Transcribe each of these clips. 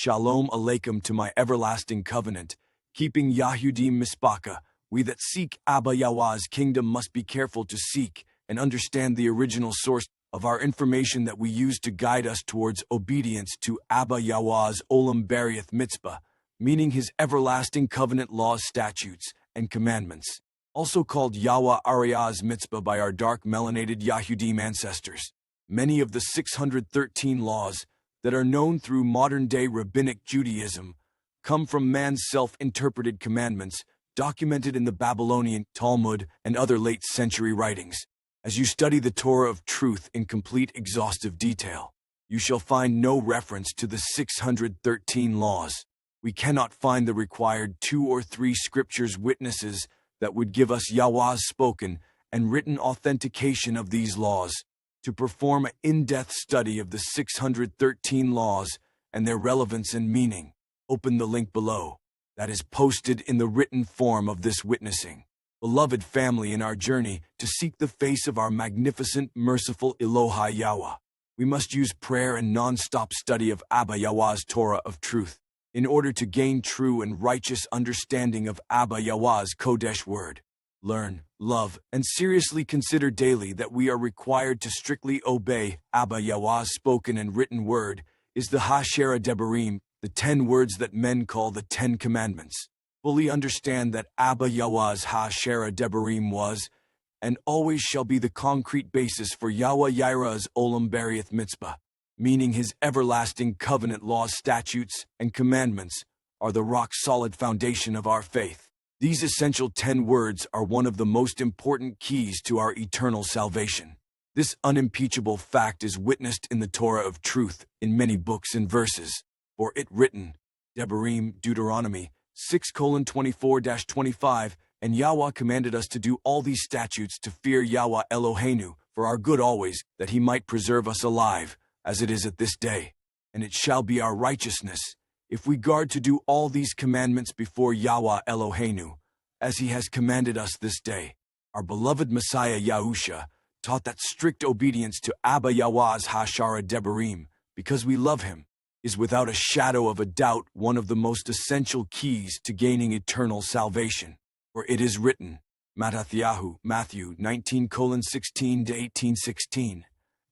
Shalom Aleichem to my everlasting covenant, keeping Yahudim Mispaka. We that seek Abba Yahuah's kingdom must be careful to seek and understand the original source of our information that we use to guide us towards obedience to Abba Yahuah's Olam Bariath Mitzvah, meaning his everlasting covenant laws, statutes, and commandments, also called Yahuah-Ariah's Mitzvah by our dark melanated Yahudim ancestors. Many of the 613 laws that are known through modern-day rabbinic Judaism come from man's self-interpreted commandments documented in the Babylonian Talmud and other late-century writings. As you study the Torah of truth in complete exhaustive detail, you shall find no reference to the 613 laws. We cannot find the required 2 or 3 scriptures witnesses that would give us Yahuah's spoken and written authentication of these laws. To perform an in-depth study of the 613 laws and their relevance and meaning, open the link below that is posted in the written form of this witnessing. Beloved family, in our journey to seek the face of our magnificent, merciful Elohai Yahuah, we must use prayer and non-stop study of Abba Yahuah's Torah of truth in order to gain true and righteous understanding of Abba Yahuah's Kodesh word. Learn, love, and seriously consider daily that we are required to strictly obey Abba Yahuah's spoken and written word is the Ha-Shera Debarim, the 10 words that men call the 10 Commandments. Fully understand that Abba Yahuah's Ha-Shera Debarim was and always shall be the concrete basis for Yahuah-Yirah's Olam Bariath Mitzvah, meaning his everlasting covenant laws, statutes, and commandments are the rock-solid foundation of our faith. These essential 10 words are one of the most important keys to our eternal salvation. This unimpeachable fact is witnessed in the Torah of truth in many books and verses. For it written, Debarim, Deuteronomy 6:24-25, and Yahuah commanded us to do all these statutes to fear Yahuah Eloheinu for our good always, that he might preserve us alive, as it is at this day. And it shall be our righteousness, if we guard to do all these commandments before Yahuah Eloheinu, as he has commanded us this day. Our beloved Messiah Yahusha taught that strict obedience to Abba Yahuah's Ha-Shera Debarim, because we love him, is without a shadow of a doubt one of the most essential keys to gaining eternal salvation. For it is written, Matthew 19:16-18:16,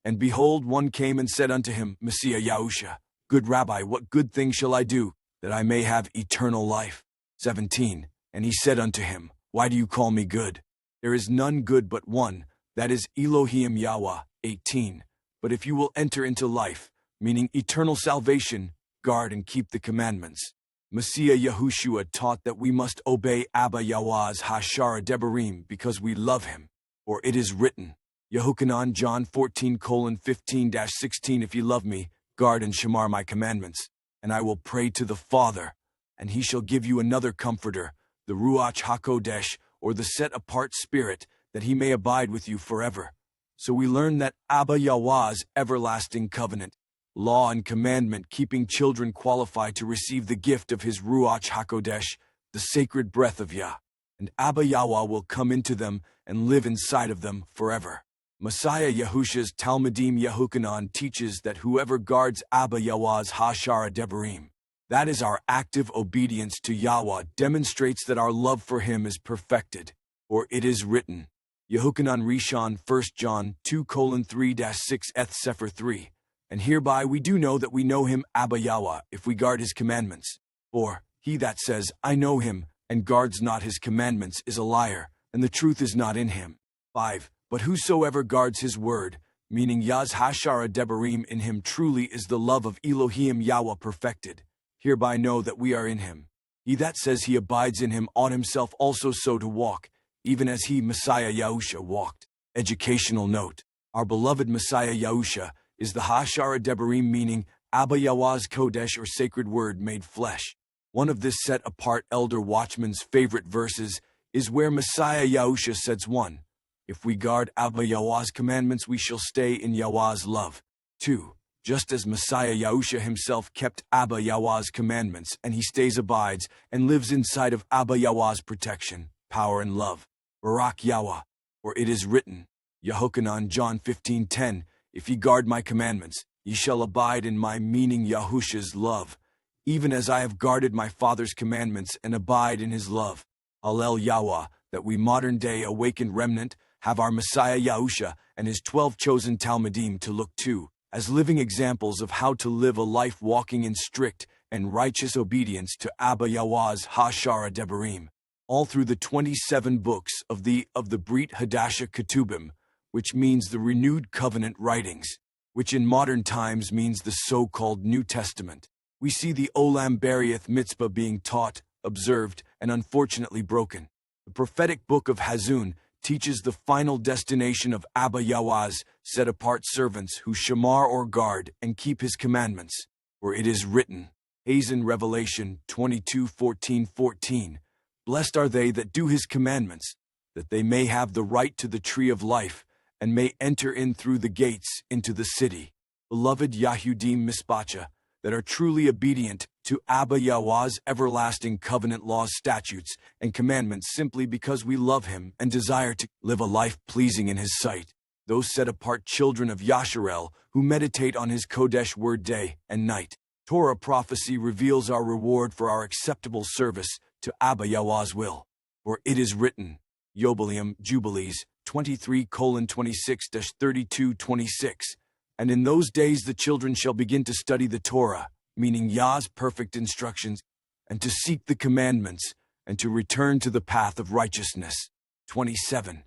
and behold, one came and said unto him, Messiah Yahusha, Good Rabbi, what good thing shall I do, that I may have eternal life? 17. And he said unto him, Why do you call me good? There is none good but one, that is Elohim Yahuah. 18. But if you will enter into life, meaning eternal salvation, guard and keep the commandments. Messiah Yahushua taught that we must obey Abba Yahuah's Ha-Shera Debarim because we love him. For it is written, Yehochanan John 14:15-16, If ye love me, guard and shamar my commandments, and I will pray to the Father, and he shall give you another comforter, the Ruach HaKodesh, or the set-apart Spirit, that he may abide with you forever. So we learn that Abba Yahuah's everlasting covenant, law and commandment-keeping children qualify to receive the gift of his Ruach HaKodesh, the sacred breath of Yah, and Abba Yahuah will come into them and live inside of them forever. Messiah Yahusha's Talmudim Yehochanan teaches that whoever guards Abba Yahuah's Ha-Shera Debarim, that is our active obedience to Yahuah, demonstrates that our love for him is perfected. For it is written, Yehochanan Rishon 1 John 2:3-6 eth Sefer 3, and hereby we do know that we know him Abba Yahuah, if we guard his commandments. For he that says, I know him, and guards not his commandments is a liar, and the truth is not in him. 5. But whosoever guards his word, meaning Yah's Ha-Shera Debarim, in him truly is the love of Elohim Yahuah perfected. Hereby know that we are in him. He that says he abides in him ought himself also so to walk, even as he, Messiah Yahusha, walked. Educational note. Our beloved Messiah Yahusha is the Ha-Shera Debarim, meaning Abba Yahuah's Kodesh, or sacred word made flesh. One of this set-apart elder watchman's favorite verses is where Messiah Yahusha says 1. If we guard Abba Yahuah's commandments, we shall stay in Yahuah's love. 2. Just as Messiah Yahusha himself kept Abba Yahuah's commandments, and he stays, abides, and lives inside of Abba Yahuah's protection, power, and love. Barak Yahuah. For it is written, Yehochanan John 15:10, If ye guard my commandments, ye shall abide in my, meaning Yahusha's love. even as I have guarded my Father's commandments and abide in his love. Hallel Yahuah, that we modern-day awakened remnant have our Messiah Yahusha and his 12 chosen Talmudim to look to, as living examples of how to live a life walking in strict and righteous obedience to Abba Yahuah's Hashara Debarim, all through the 27 books of the Brit Hadasha Ketubim, which means the renewed covenant writings, which in modern times means the so-called New Testament. We see the Olam Bariath Mitzvah being taught, observed, and unfortunately broken. The prophetic book of Hazun teaches the final destination of Abba Yahuah's set-apart servants who shamar or guard and keep his commandments, where it is written, Hazun Revelation 22:14-14, Blessed are they that do his commandments, that they may have the right to the tree of life, and may enter in through the gates into the city. Beloved Yahudim Mispacha, that are truly obedient to Abba Yahuah's everlasting covenant laws, statutes, and commandments simply because we love him and desire to live a life pleasing in his sight. Those set-apart children of Yasharel who meditate on his Kodesh word day and night. Torah prophecy reveals our reward for our acceptable service to Abba Yahuah's will. For it is written, Yobilium, Jubilees, 23:26-32-26, and in those days the children shall begin to study the Torah, meaning Yah's perfect instructions, and to seek the commandments, and to return to the path of righteousness. 27.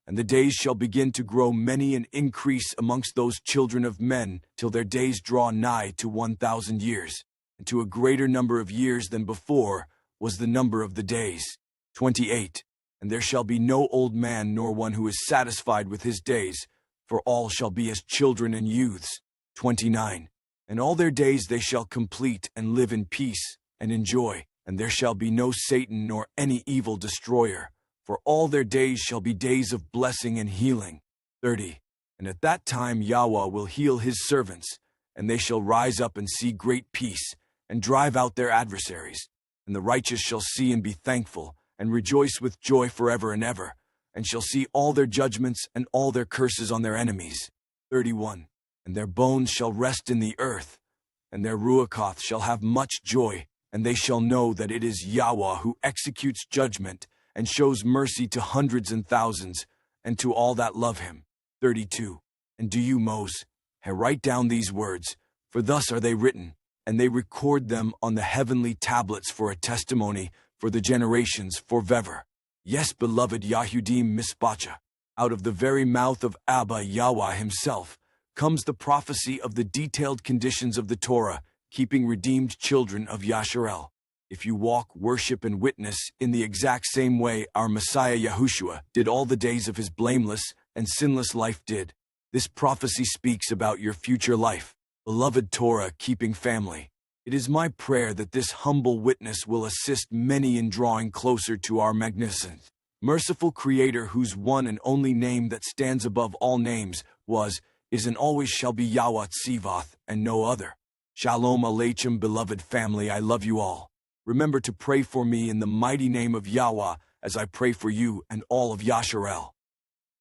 And the days shall begin to grow many and increase amongst those children of men, till their days draw nigh to 1,000 years, and to a greater number of years than before was the number of the days. 28. And there shall be no old man nor one who is satisfied with his days, for all shall be as children and youths. 29. And all their days they shall complete and live in peace and in joy, and there shall be no Satan nor any evil destroyer, for all their days shall be days of blessing and healing. 30. And at that time Yahuah will heal his servants, and they shall rise up and see great peace, and drive out their adversaries. And the righteous shall see and be thankful, and rejoice with joy forever and ever, and shall see all their judgments and all their curses on their enemies. 31. And their bones shall rest in the earth, and their ruachoth shall have much joy, and they shall know that it is Yahuah who executes judgment, and shows mercy to hundreds and thousands, and to all that love him. 32. And do you, Moses, write down these words, for thus are they written, and they record them on the heavenly tablets for a testimony for the generations forever. Yes, beloved Yahudim Mispacha, out of the very mouth of Abba Yahuah himself comes the prophecy of the detailed conditions of the Torah, keeping redeemed children of Yasharel. If you walk, worship, and witness in the exact same way our Messiah Yahushua did all the days of his blameless and sinless life did, this prophecy speaks about your future life. Beloved Torah-keeping family, it is my prayer that this humble witness will assist many in drawing closer to our magnificent, merciful Creator, whose one and only name that stands above all names was, is, and always shall be Yahuah Tzivath, and no other. Shalom Aleichem, beloved family, I love you all. Remember to pray for me in the mighty name of Yahuah as I pray for you and all of Yasharel.